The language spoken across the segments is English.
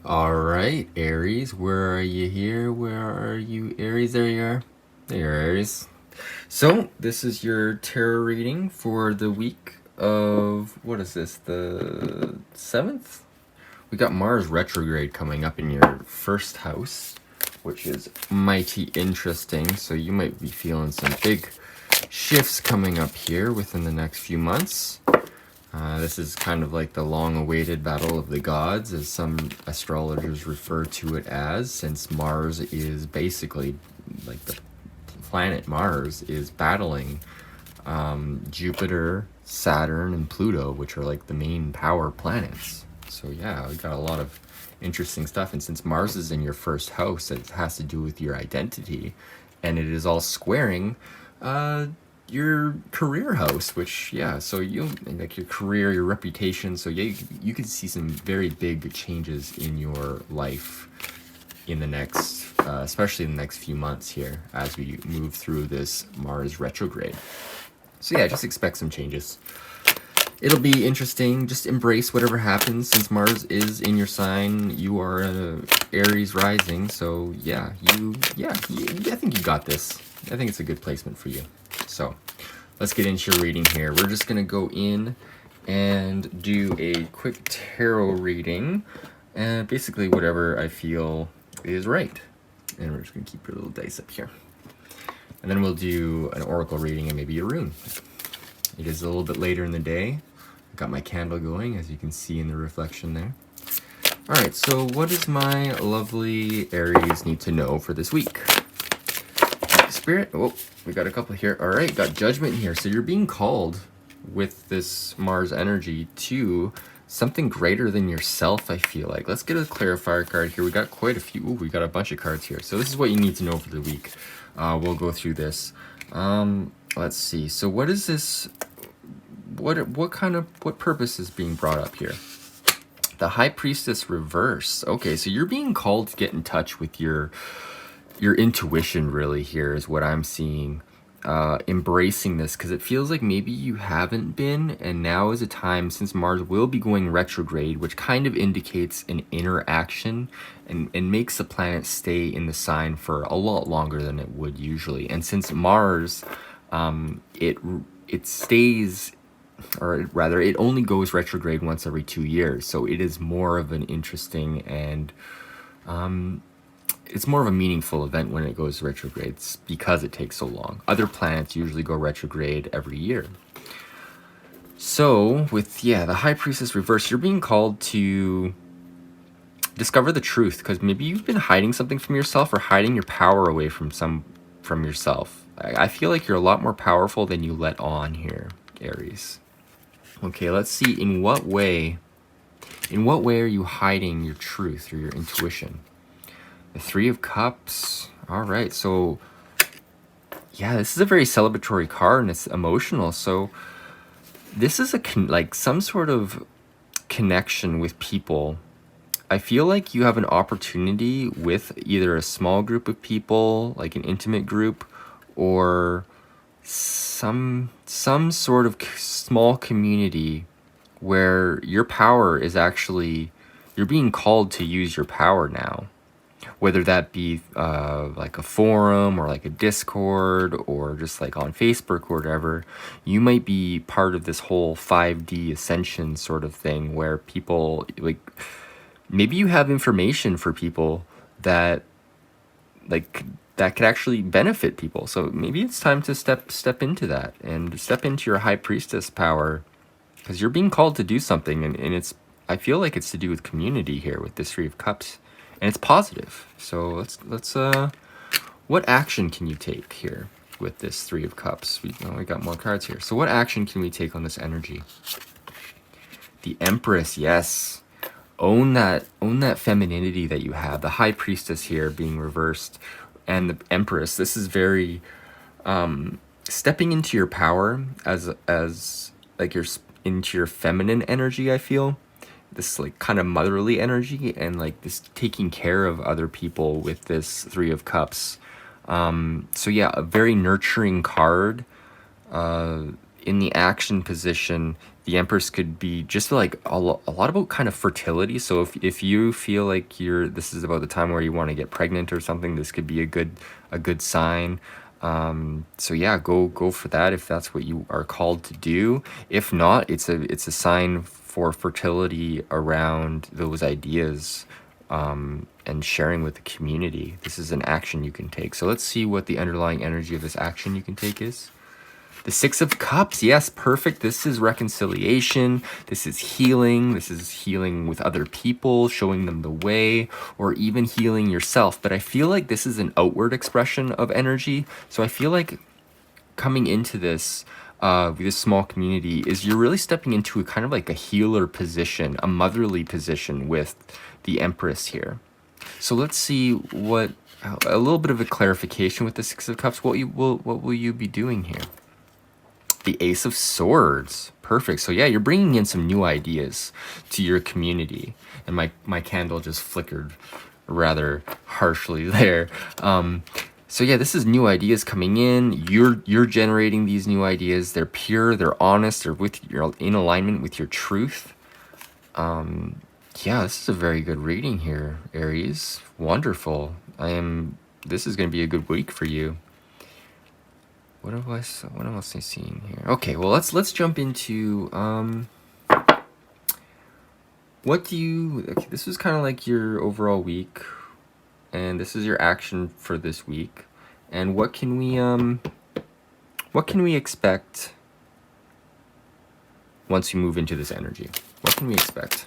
All right, Aries, where are you here? Where are you, Aries? There you are. There you are, Aries. So, this is your tarot reading for the week of, what is this, the 7th? We got Mars retrograde coming up in your first house, which is mighty interesting. So, you might be feeling some big shifts coming up here within the next few months. This is kind of like the long-awaited battle of the gods, as some astrologers refer to it as, since Mars is basically, like the planet Mars is battling Jupiter, Saturn, and Pluto, which are like the main power planets. So yeah, we got a lot of interesting stuff. And since Mars is in your first house, it has to do with your identity, and it is all squaring uh, your career house, which yeah, so you like your career, your reputation. So yeah, you could see some very big changes in your life in the next, especially in the next few months here as we move through this Mars retrograde. So yeah, just expect some changes. It'll be interesting. Just embrace whatever happens. Since Mars is in your sign, you are Aries rising. So yeah, I think you got this. I think it's a good placement for you. So let's get into your reading here. We're just gonna go in and do a quick tarot reading, and basically whatever I feel is right. And we're just gonna keep your little dice up here, and then we'll do an oracle reading and maybe a rune. It is a little bit later in the day. I've got my candle going, as you can see in the reflection there. All right, so what does my lovely Aries need to know for this week? Spirit, oh, we got a couple here. All right, got judgment here. So you're being called with this Mars energy to something greater than yourself, I feel like. Let's get a clarifier card here. We got quite a few. Ooh, we got a bunch of cards here. So this is what you need to know for the week. We'll go through this. Let's see. So what is this? What purpose is being brought up here? The High Priestess reverse. Okay, so you're being called to get in touch with your intuition, really, here is what I'm seeing. Embracing this, because it feels like maybe you haven't been, and now is a time, since Mars will be going retrograde, which kind of indicates an inner action and makes the planet stay in the sign for a lot longer than it would usually. And since Mars, it stays, or rather it only goes retrograde once every 2 years, so it is more of an interesting and it's more of a meaningful event when it goes retrograde because it takes so long. Other planets usually go retrograde every year. So with, yeah, the High Priestess reverse, you're being called to discover the truth, because maybe you've been hiding something from yourself or hiding your power away from yourself. I feel like you're a lot more powerful than you let on here, Aries. Okay, let's see, in what way are you hiding your truth or your intuition? The Three of Cups. All right, so yeah, this is a very celebratory card and it's emotional. So this is like some sort of connection with people. I feel like you have an opportunity with either a small group of people, like an intimate group, or some sort of small community where your power is actually, you're being called to use your power now. Whether that be like a forum or like a Discord or just like on Facebook or whatever, you might be part of this whole 5D ascension sort of thing where people, like, maybe you have information for people that, like, that could actually benefit people. So maybe it's time to step into that and step into your High Priestess power, because you're being called to do something, and it's, I feel like it's to do with community here with this Three of Cups. And it's positive. So let's what action can you take here with this Three of Cups? We got more cards here. So what action can we take on this energy? The Empress, yes. Own that femininity that you have. The High Priestess here being reversed, and the Empress. This is very stepping into your power as like you're into your feminine energy, I feel. This like kind of motherly energy and like this taking care of other people with this Three of Cups. So yeah, a very nurturing card. In the action position, The Empress could be just like a lot about kind of fertility. So if you feel like this is about the time where you want to get pregnant or something, this could be a good sign. So yeah, go for that if that's what you are called to do. If not, it's a sign for fertility around those ideas, and sharing with the community. This is an action you can take. So let's see what the underlying energy of this action you can take is. The Six of Cups, yes, perfect. This is reconciliation. This is healing. This is healing with other people, showing them the way, or even healing yourself. But I feel like this is an outward expression of energy. So I feel like coming into this, this small community, is you're really stepping into a kind of like a healer position, a motherly position with the Empress here. So let's see a little bit of a clarification with the Six of Cups. What will you be doing here? The Ace of Swords. Perfect. So yeah, you're bringing in some new ideas to your community. And my candle just flickered rather harshly there. So yeah, this is new ideas coming in. You're generating these new ideas. They're pure, they're honest, you're in alignment with your truth. Yeah, this is a very good reading here, Aries. Wonderful. This is going to be a good week for you. What else am I seeing here? Okay, well let's jump into okay, this is kind of like your overall week, and this is your action for this week. And what can we expect once you move into this energy? What can we expect?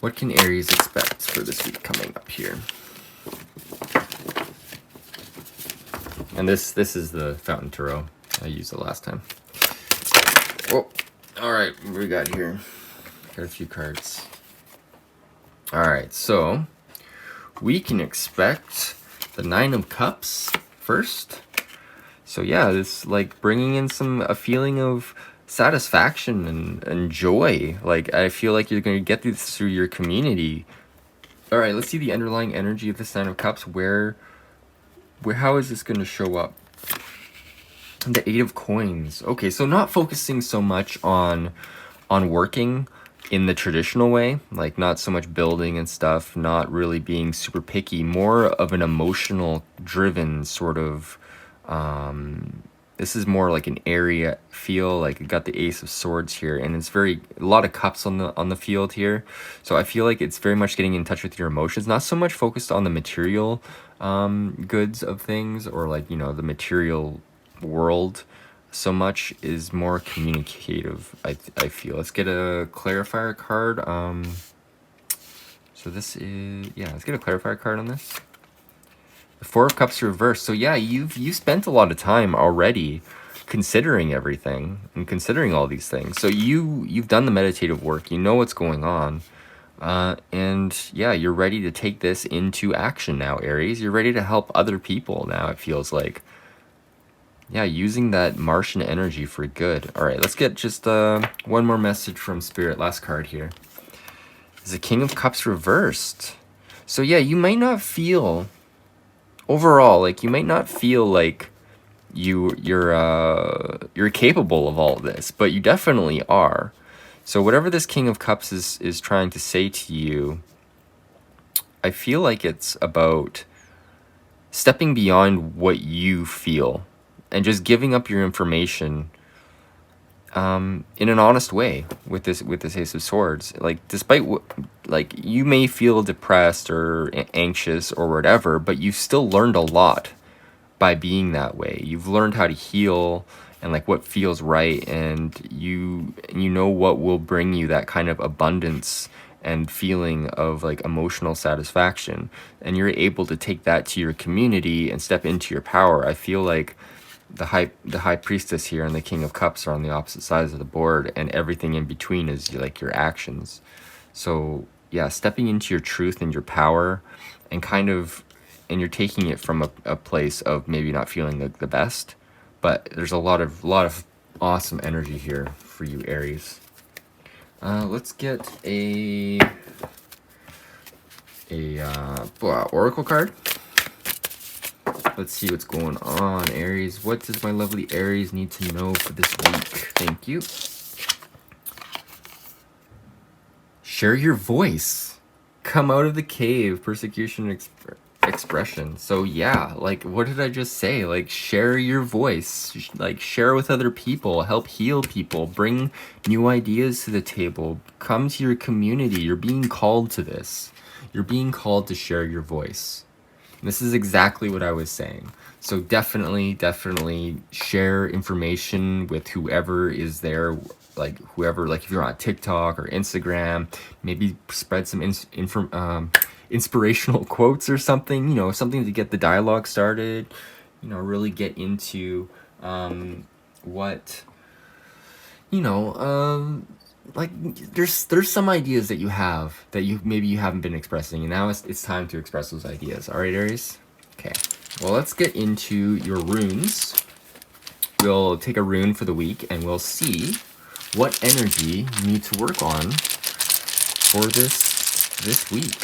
What can Aries expect for this week coming up here? And this is the Fountain Tarot. I used it last time. Oh, all right, what we got here? Got a few cards. All right, so we can expect the Nine of Cups first. So yeah, this like bringing in a feeling of satisfaction and joy. Like I feel like you're gonna get this through your community. All right, let's see the underlying energy of this Nine of Cups. How is this gonna show up? The Eight of Coins. Okay, so not focusing so much on working in the traditional way, like not so much building and stuff, not really being super picky, more of an emotional driven sort of, this is more like an area feel. Like you got the Ace of Swords here, and it's a lot of cups on the field here. So I feel like it's very much getting in touch with your emotions, not so much focused on the material goods of things, or like, the material world so much, is more communicative, I feel. Let's get a clarifier card. So this is, yeah, let's get a clarifier card on this. The Four of Cups reversed. So yeah, you've spent a lot of time already considering everything and considering all these things. So you've done the meditative work. You know what's going on. And yeah, you're ready to take this into action now, Aries. You're ready to help other people now, it feels like. Yeah, using that Martian energy for good. All right, let's get just one more message from Spirit. Last card here is the King of Cups reversed. So yeah, you might not feel overall, like you might not feel like you're capable of all this, but you definitely are. So whatever this King of Cups is trying to say to you, I feel like it's about stepping beyond what you feel and just giving up your information in an honest way with this Ace of Swords. Like, despite what, like, you may feel depressed or anxious or whatever, but you've still learned a lot by being that way. You've learned how to heal and like what feels right, and you know what will bring you that kind of abundance and feeling of like emotional satisfaction, and you're able to take that to your community and step into your power. I feel like the high priestess here and the King of Cups are on the opposite sides of the board, and everything in between is like your actions. So yeah, stepping into your truth and your power, and you're taking it from a place of maybe not feeling the best, but there's a lot of awesome energy here for you, Aries. Let's get a oracle card. Let's see what's going on, Aries. What does my lovely Aries need to know for this week? Thank you. Share your voice. Come out of the cave. Persecution expression. So yeah, like, what did I just say? Like, share your voice. Like, share with other people. Help heal people. Bring new ideas to the table. Come to your community. You're being called to this. You're being called to share your voice. And this is exactly what I was saying. So definitely share information with whoever is there. Like, whoever, like, if you're on TikTok or Instagram, maybe spread some inspirational quotes or something, you know, something to get the dialogue started, you know, really get into what, you know, like, there's some ideas that you have that maybe you haven't been expressing, and now it's time to express those ideas. All right, Aries? Okay, well, let's get into your runes. We'll take a rune for the week and we'll see what energy you need to work on for this week.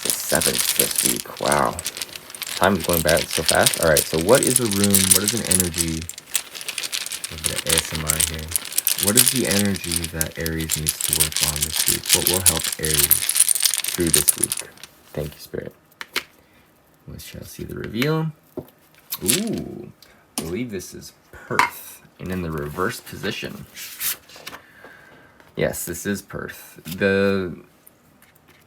The 7th this week. Wow. Time is going by so fast. Alright, so what is a rune? What is an energy? A bit of ASMR here. What is the energy that Aries needs to work on this week? What will help Aries through this week? Thank you, Spirit. We shall see the reveal. Ooh, I believe this is Perth, and in the reverse position. Yes, this is Perth. The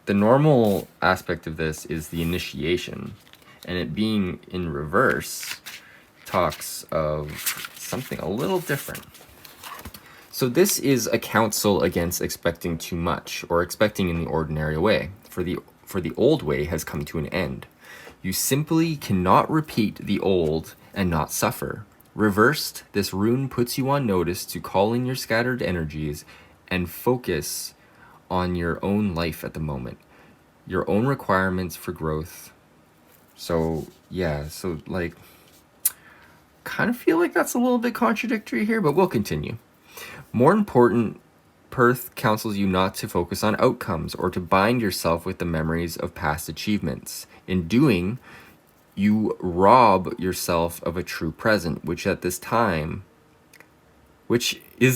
normal aspect of this is the initiation, and it being in reverse talks of something a little different. So this is a counsel against expecting too much or expecting in the ordinary way, for the old way has come to an end. You simply cannot repeat the old and not suffer. Reversed, this rune puts you on notice to call in your scattered energies and focus on your own life at the moment, your own requirements for growth. So yeah, so like, kind of feel like that's a little bit contradictory here, but we'll continue. More important, Perth counsels you not to focus on outcomes or to bind yourself with the memories of past achievements. In doing, you rob yourself of a true present, which is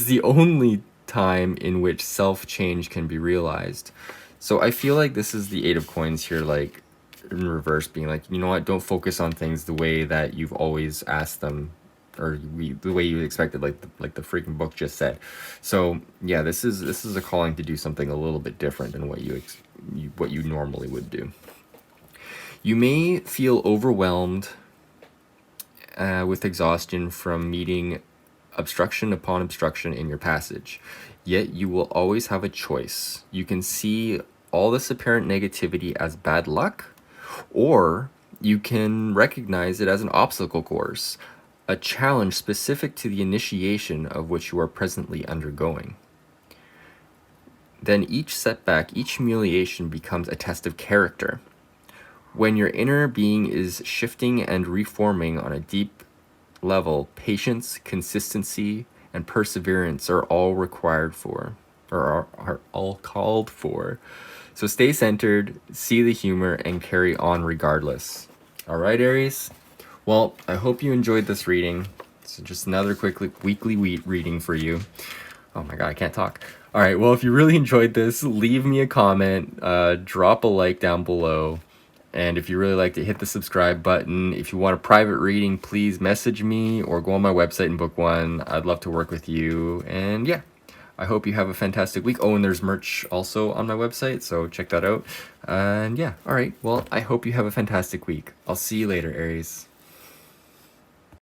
the only time in which self-change can be realized. So I feel like this is the 8 of Coins here, like, in reverse, being like, you know what, don't focus on things the way that you've always asked them, or the way you expected, like the freaking book just said. So yeah, this is a calling to do something a little bit different than what you normally would do. You may feel overwhelmed with exhaustion from meeting obstruction upon obstruction in your passage, yet you will always have a choice. You can see all this apparent negativity as bad luck, or you can recognize it as an obstacle course, a challenge specific to the initiation of which you are presently undergoing. Then each setback, each humiliation becomes a test of character. When your inner being is shifting and reforming on a deep level, patience, consistency, and perseverance are all required for, or are all called for. So stay centered, see the humor, and carry on regardless. All right, Aries? Well, I hope you enjoyed this reading. So just another quick weekly reading for you. Oh my god, I can't talk. All right, well, if you really enjoyed this, leave me a comment, drop a like down below. And if you really like to hit the subscribe button. If you want a private reading, please message me or go on my website and book one. I'd love to work with you. And yeah, I hope you have a fantastic week. Oh, and there's merch also on my website, so check that out. And yeah, all right. Well, I hope you have a fantastic week. I'll see you later, Aries.